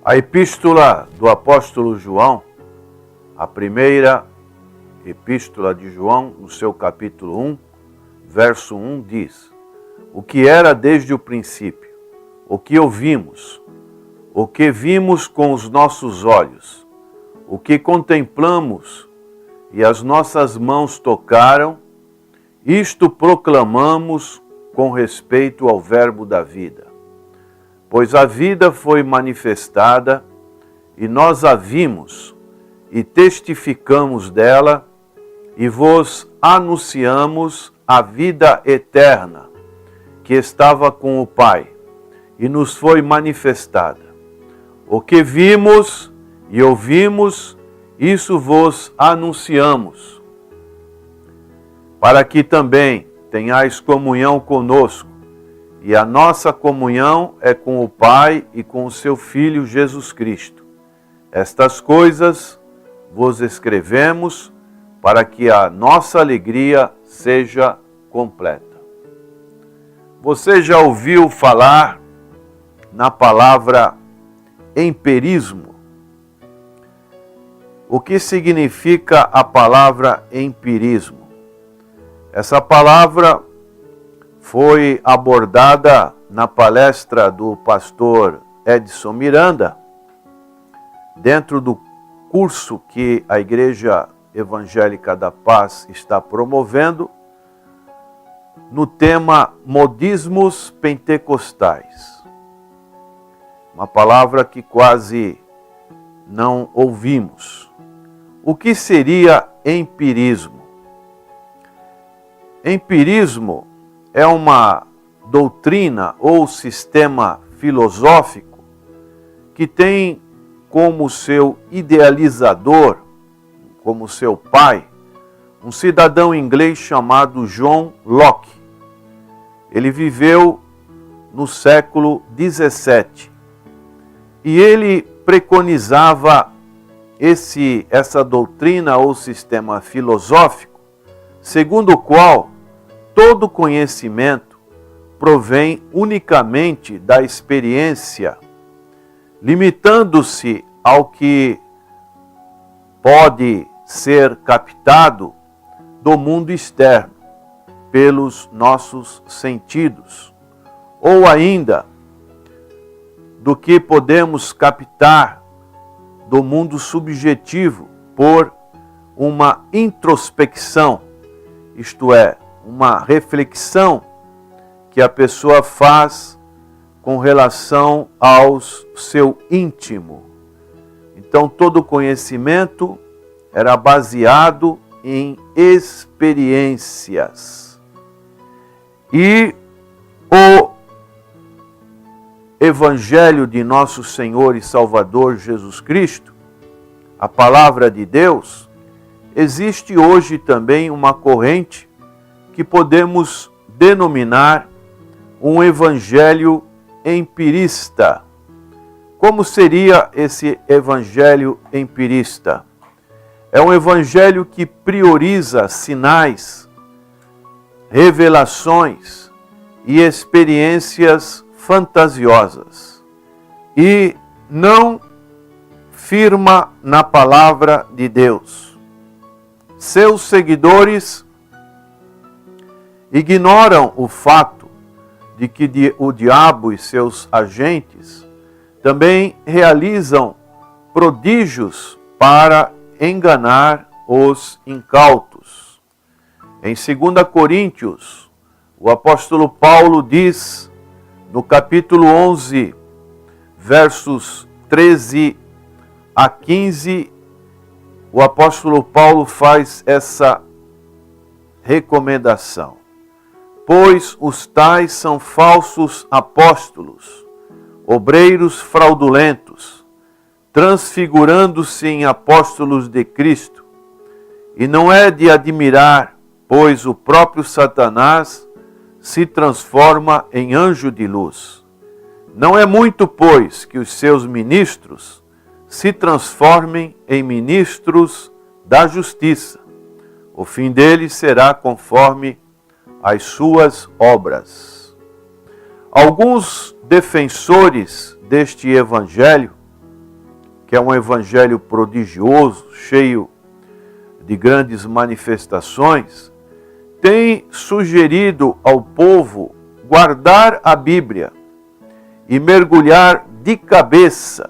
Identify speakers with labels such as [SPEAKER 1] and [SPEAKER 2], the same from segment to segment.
[SPEAKER 1] A epístola do apóstolo João, a primeira epístola de João, no seu capítulo 1, verso 1, diz: o que era desde o princípio, o que ouvimos, o que vimos com os nossos olhos, o que contemplamos e as nossas mãos tocaram, isto proclamamos com respeito ao verbo da vida. Pois a vida foi manifestada, e nós a vimos, e testificamos dela, e vos anunciamos a vida eterna, que estava com o Pai, e nos foi manifestada. O que vimos e ouvimos, isso vos anunciamos, para que também tenhais comunhão conosco. E a nossa comunhão é com o Pai e com o seu Filho Jesus Cristo. Estas coisas vos escrevemos para que a nossa alegria seja completa. Você já ouviu falar na palavra empirismo? O que significa a palavra empirismo? Essa palavra foi abordada na palestra do pastor Edson Miranda, dentro do curso que a Igreja Evangélica da Paz está promovendo, no tema Modismos Pentecostais. Uma palavra que quase não ouvimos. O que seria empirismo? Empirismo é uma doutrina ou sistema filosófico que tem como seu idealizador, como seu pai, um cidadão inglês chamado John Locke. Ele viveu no século XVII e ele preconizava essa doutrina ou sistema filosófico, segundo o qual todo conhecimento provém unicamente da experiência, limitando-se ao que pode ser captado do mundo externo, pelos nossos sentidos, ou ainda do que podemos captar do mundo subjetivo por uma introspecção, isto é, uma reflexão que a pessoa faz com relação ao seu íntimo. Então, todo conhecimento era baseado em experiências. E o Evangelho de nosso Senhor e Salvador Jesus Cristo, a Palavra de Deus, existe hoje também uma corrente que podemos denominar um evangelho empirista. Como seria esse evangelho empirista? É um evangelho que prioriza sinais, revelações e experiências fantasiosas e não firma na palavra de Deus. Seus seguidores ignoram o fato de que o diabo e seus agentes também realizam prodígios para enganar os incautos. Em 2 Coríntios, o apóstolo Paulo diz, no capítulo 11, versos 13 a 15, o apóstolo Paulo faz essa recomendação. Pois os tais são falsos apóstolos, obreiros fraudulentos, transfigurando-se em apóstolos de Cristo. E não é de admirar, pois o próprio Satanás se transforma em anjo de luz. Não é muito, pois, que os seus ministros se transformem em ministros da justiça. O fim deles será conforme as suas obras. Alguns defensores deste evangelho que é um evangelho prodigioso, cheio de grandes manifestações, tem sugerido ao povo guardar a Bíblia e mergulhar de cabeça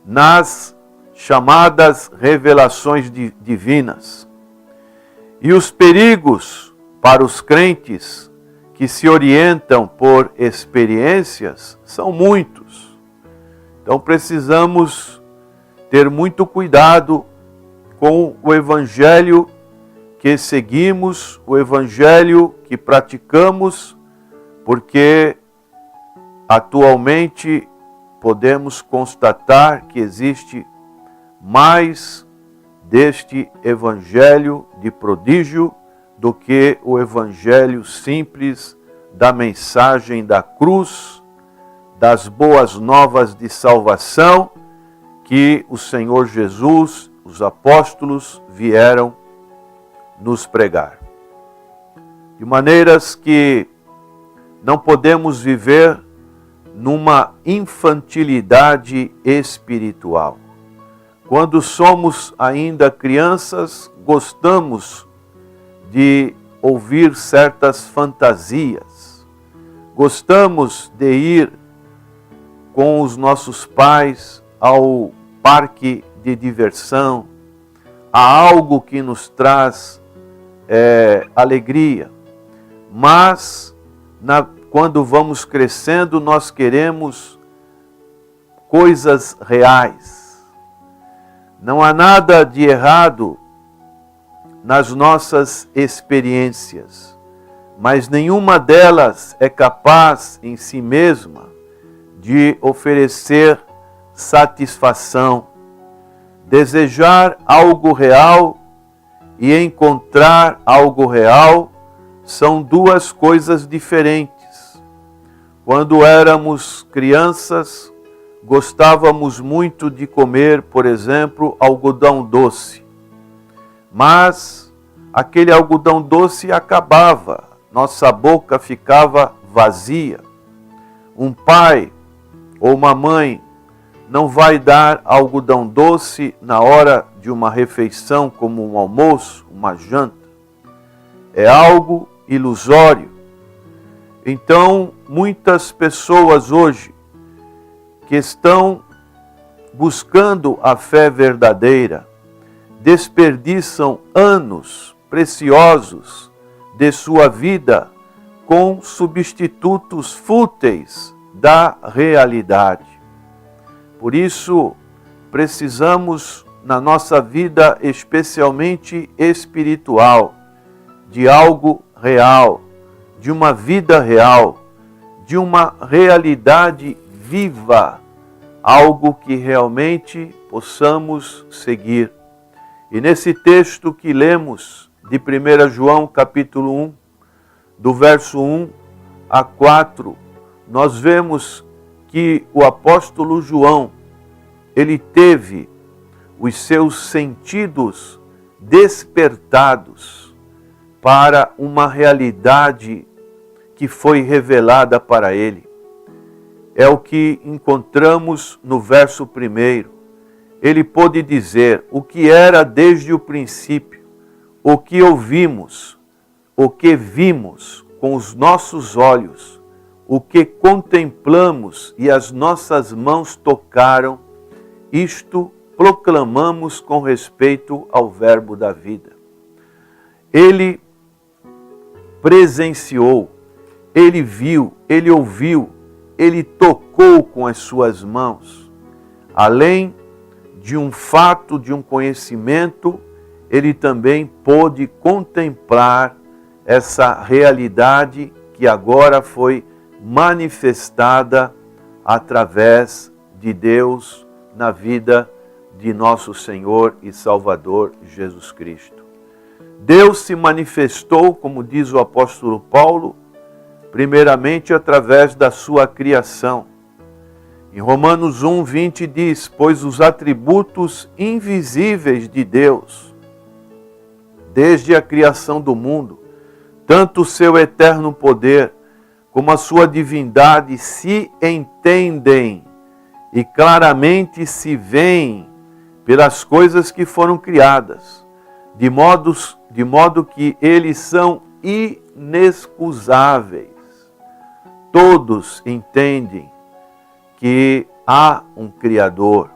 [SPEAKER 1] nas chamadas revelações divinas. E os perigos para os crentes que se orientam por experiências são muitos. Então precisamos ter muito cuidado com o evangelho que seguimos, o evangelho que praticamos, porque atualmente podemos constatar que existe mais deste evangelho de prodígio do que o evangelho simples da mensagem da cruz, das boas novas de salvação que o Senhor Jesus, os apóstolos vieram nos pregar. De maneiras que não podemos viver numa infantilidade espiritual. Quando somos ainda crianças, gostamos de ouvir certas fantasias. Gostamos de ir com os nossos pais ao parque de diversão, a algo que nos traz alegria. Mas, quando vamos crescendo, nós queremos coisas reais. Não há nada de errado nas nossas experiências, mas nenhuma delas é capaz em si mesma de oferecer satisfação. Desejar algo real e encontrar algo real são duas coisas diferentes. Quando éramos crianças, gostávamos muito de comer, por exemplo, algodão doce. Mas aquele algodão doce acabava, nossa boca ficava vazia. Um pai ou uma mãe não vai dar algodão doce na hora de uma refeição, como um almoço, uma janta. É algo ilusório. Então, muitas pessoas hoje que estão buscando a fé verdadeira desperdiçam anos preciosos de sua vida com substitutos fúteis da realidade. Por isso, precisamos, na nossa vida, especialmente espiritual, de algo real, de uma vida real, de uma realidade viva, algo que realmente possamos seguir. E nesse texto que lemos de 1 João capítulo 1, do verso 1 a 4, nós vemos que o apóstolo João, ele teve os seus sentidos despertados para uma realidade que foi revelada para ele. É o que encontramos no verso 1. Ele pôde dizer o que era desde o princípio, o que ouvimos, o que vimos com os nossos olhos, o que contemplamos e as nossas mãos tocaram, isto proclamamos com respeito ao verbo da vida. Ele presenciou, ele viu, ele ouviu, ele tocou com as suas mãos. Além de um fato, de um conhecimento, ele também pôde contemplar essa realidade que agora foi manifestada através de Deus na vida de nosso Senhor e Salvador Jesus Cristo. Deus se manifestou, como diz o apóstolo Paulo, primeiramente através da sua criação. Em Romanos 1:20 diz: pois os atributos invisíveis de Deus, desde a criação do mundo, tanto o seu eterno poder como a sua divindade se entendem e claramente se veem pelas coisas que foram criadas, de modo que eles são inexcusáveis. Todos entendem que há um Criador,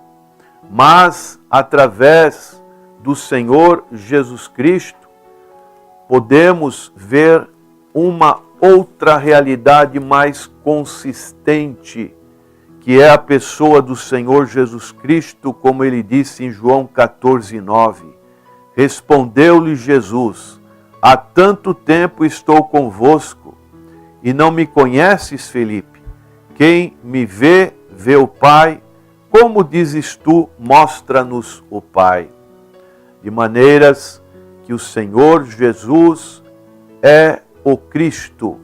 [SPEAKER 1] mas através do Senhor Jesus Cristo podemos ver uma outra realidade mais consistente, que é a pessoa do Senhor Jesus Cristo, como ele disse em João 14:9. Respondeu-lhe Jesus: há tanto tempo estou convosco, e não me conheces, Felipe? Quem me vê, vê o Pai. Como dizes tu, mostra-nos o Pai. De maneiras que o Senhor Jesus é o Cristo,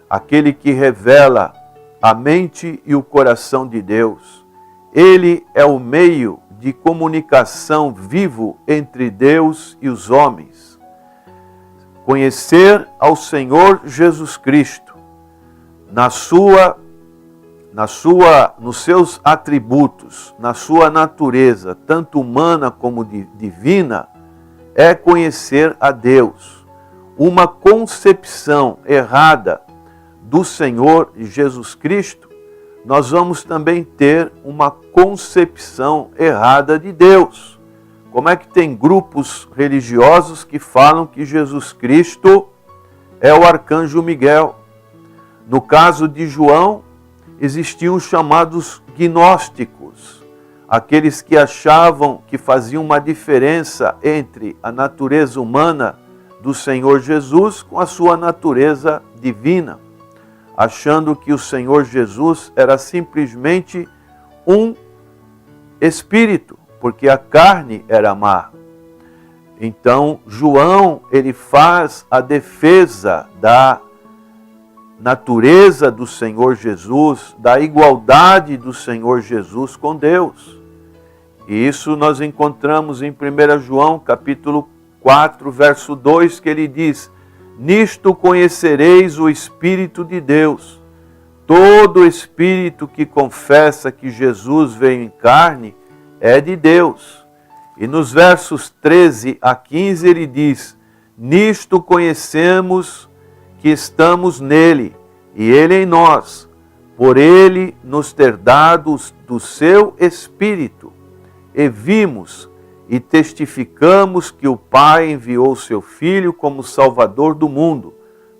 [SPEAKER 1] aquele que revela a mente e o coração de Deus. Ele é o meio de comunicação vivo entre Deus e os homens. Conhecer ao Senhor Jesus Cristo nos seus atributos, na sua natureza, tanto humana como divina, é conhecer a Deus. Uma concepção errada do Senhor Jesus Cristo, nós vamos também ter uma concepção errada de Deus. Como é que tem grupos religiosos que falam que Jesus Cristo é o arcanjo Miguel? No caso de João, existiam os chamados gnósticos, aqueles que achavam que faziam uma diferença entre a natureza humana do Senhor Jesus com a sua natureza divina, achando que o Senhor Jesus era simplesmente um espírito, porque a carne era má. Então, João, ele faz a defesa da natureza do Senhor Jesus, da igualdade do Senhor Jesus com Deus. E isso nós encontramos em 1 João, capítulo 4, verso 2, que ele diz: nisto conhecereis o Espírito de Deus. Todo espírito que confessa que Jesus veio em carne é de Deus. E nos versos 13 a 15 ele diz: nisto conhecemos que estamos nele, e ele em nós, por ele nos ter dado do seu Espírito. E vimos e testificamos que o Pai enviou o seu Filho como Salvador do mundo.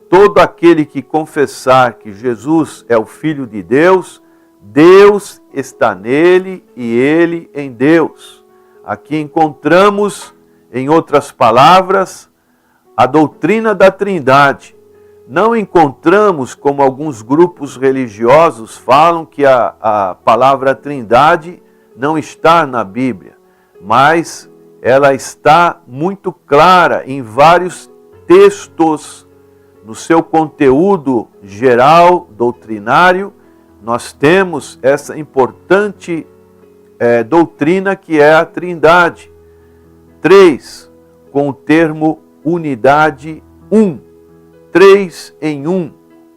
[SPEAKER 1] Todo aquele que confessar que Jesus é o Filho de Deus, Deus está nele e ele em Deus. Aqui encontramos, em outras palavras, a doutrina da Trindade. Não encontramos, como alguns grupos religiosos falam, que a palavra Trindade não está na Bíblia, mas ela está muito clara em vários textos. No seu conteúdo geral, doutrinário, nós temos essa importante doutrina que é a Trindade. 3, com o termo unidade 1. 3 em 1,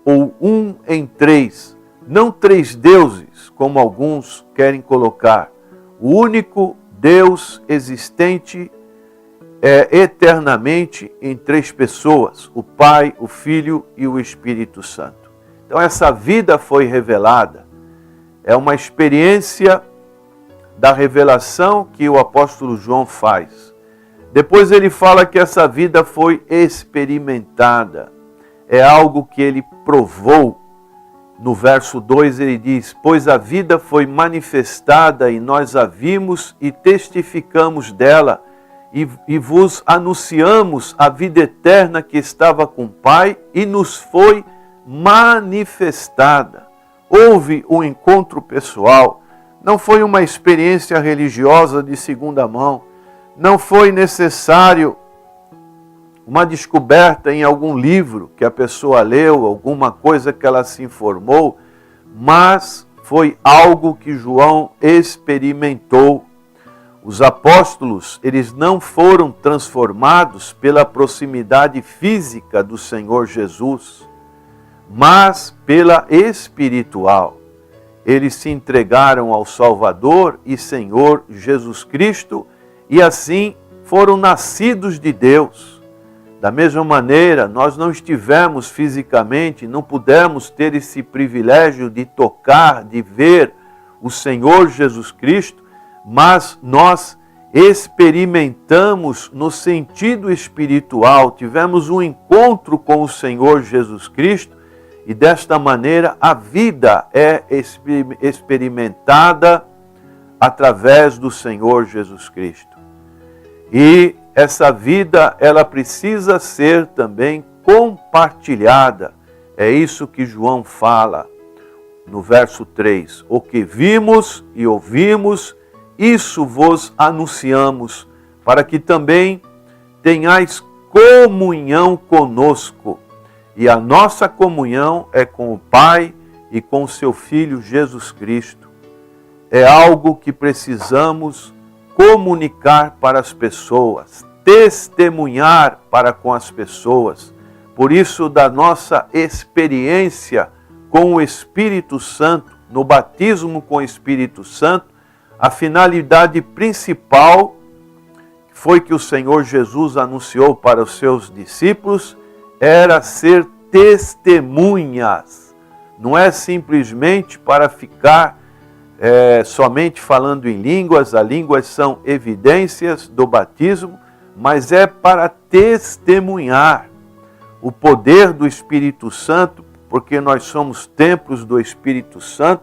[SPEAKER 1] ou 1 em 3. Não 3 deuses, como alguns querem colocar. O único Deus existente eternamente em 3 pessoas, o Pai, o Filho e o Espírito Santo. Então essa vida foi revelada, é uma experiência da revelação que o apóstolo João faz. Depois ele fala que essa vida foi experimentada, é algo que ele provou. No verso 2 ele diz: pois a vida foi manifestada e nós a vimos e testificamos dela, e vos anunciamos a vida eterna que estava com o Pai e nos foi manifestada. Houve um encontro pessoal, não foi uma experiência religiosa de segunda mão, não foi necessário uma descoberta em algum livro que a pessoa leu, alguma coisa que ela se informou, mas foi algo que João experimentou. Os apóstolos, eles não foram transformados pela proximidade física do Senhor Jesus, mas pela espiritual. eles se entregaram ao Salvador e Senhor Jesus Cristo e assim foram nascidos de Deus. Da mesma maneira, nós não estivemos fisicamente, não pudemos ter esse privilégio de tocar, de ver o Senhor Jesus Cristo, mas nós experimentamos no sentido espiritual, tivemos um encontro com o Senhor Jesus Cristo e desta maneira a vida é experimentada através do Senhor Jesus Cristo. E essa vida, ela precisa ser também compartilhada. É isso que João fala no verso 3. O que vimos e ouvimos, isso vos anunciamos, para que também tenhais comunhão conosco. E a nossa comunhão é com o Pai e com o seu Filho Jesus Cristo. É algo que precisamos comunicar para as pessoas, testemunhar para com as pessoas. Por isso, da nossa experiência com o Espírito Santo, no batismo com o Espírito Santo, a finalidade principal foi que o Senhor Jesus anunciou para os seus discípulos, era ser testemunhas. Não é simplesmente para ficar somente falando em línguas, as línguas são evidências do batismo, mas é para testemunhar o poder do Espírito Santo, porque nós somos templos do Espírito Santo.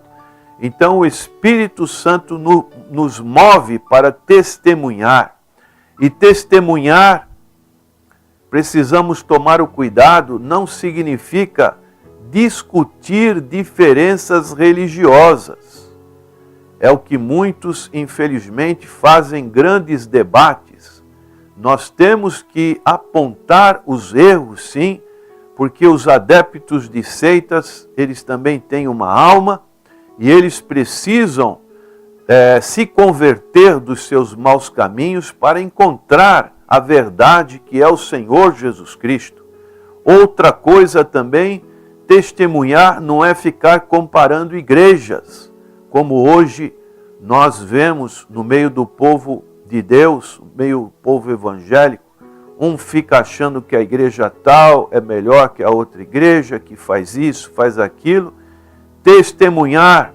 [SPEAKER 1] Então o Espírito Santo nos move para testemunhar. E testemunhar, precisamos tomar o cuidado, não significa discutir diferenças religiosas. É o que muitos, infelizmente, fazem grandes debates. Nós temos que apontar os erros, sim, porque os adeptos de seitas, eles também têm uma alma e eles precisam se converter dos seus maus caminhos para encontrar a verdade que é o Senhor Jesus Cristo. Outra coisa também, testemunhar não é ficar comparando igrejas, como hoje nós vemos no meio do povo de Deus, no meio do povo evangélico, um fica achando que a igreja tal é melhor que a outra igreja, que faz isso, faz aquilo. Testemunhar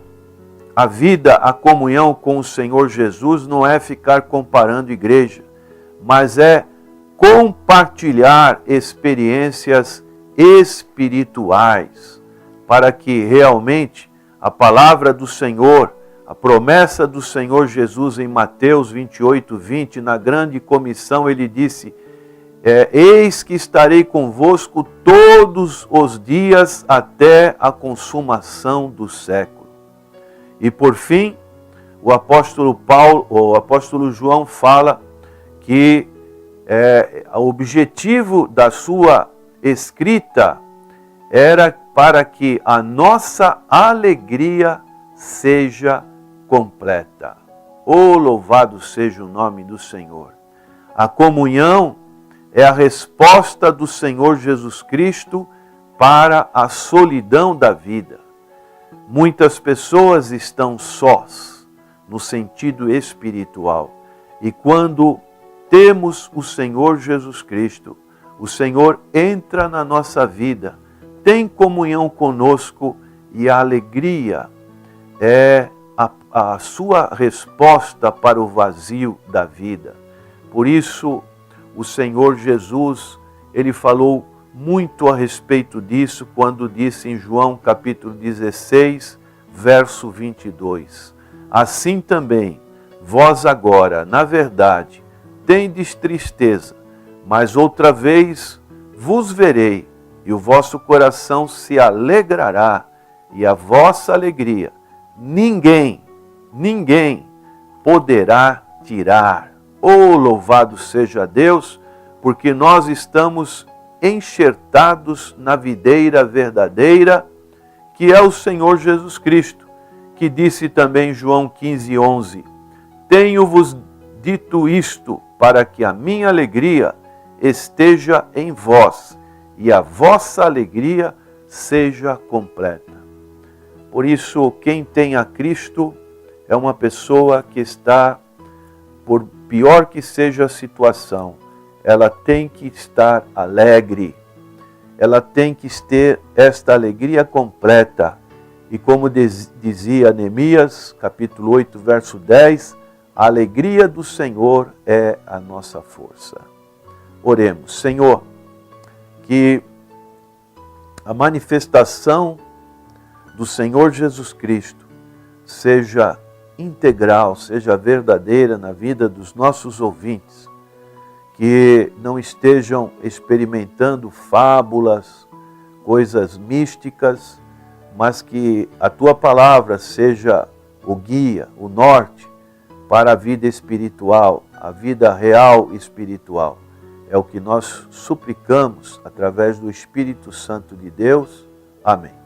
[SPEAKER 1] a vida, a comunhão com o Senhor Jesus não é ficar comparando igreja, mas é compartilhar experiências espirituais, para que realmente a palavra do Senhor, a promessa do Senhor Jesus em Mateus 28:20, na grande comissão, ele disse: eis que estarei convosco todos os dias até a consumação do século. E por fim, o apóstolo João fala que o objetivo da sua escrita era para que a nossa alegria seja completa. Oh, louvado seja o nome do Senhor. A comunhão é a resposta do Senhor Jesus Cristo para a solidão da vida. Muitas pessoas estão sós, no sentido espiritual. E quando temos o Senhor Jesus Cristo, o Senhor entra na nossa vida, tem comunhão conosco e a alegria é a sua resposta para o vazio da vida. Por isso, o Senhor Jesus, ele falou muito a respeito disso quando disse em João capítulo 16, verso 22. Assim também, vós agora, na verdade, tendes tristeza, mas outra vez vos verei, e o vosso coração se alegrará, e a vossa alegria ninguém poderá tirar. Oh, louvado seja Deus, porque nós estamos enxertados na videira verdadeira, que é o Senhor Jesus Cristo, que disse também em João 15:11, tenho-vos dito isto, para que a minha alegria esteja em vós, e a vossa alegria seja completa. Por isso, quem tem a Cristo é uma pessoa que está, por pior que seja a situação, ela tem que estar alegre, ela tem que ter esta alegria completa. E como dizia Neemias, capítulo 8, verso 10, a alegria do Senhor é a nossa força. Oremos. Senhor, que a manifestação do Senhor Jesus Cristo seja integral, seja verdadeira na vida dos nossos ouvintes, que não estejam experimentando fábulas, coisas místicas, mas que a Tua palavra seja o guia, o norte para a vida espiritual, a vida real espiritual. É o que nós suplicamos através do Espírito Santo de Deus. Amém.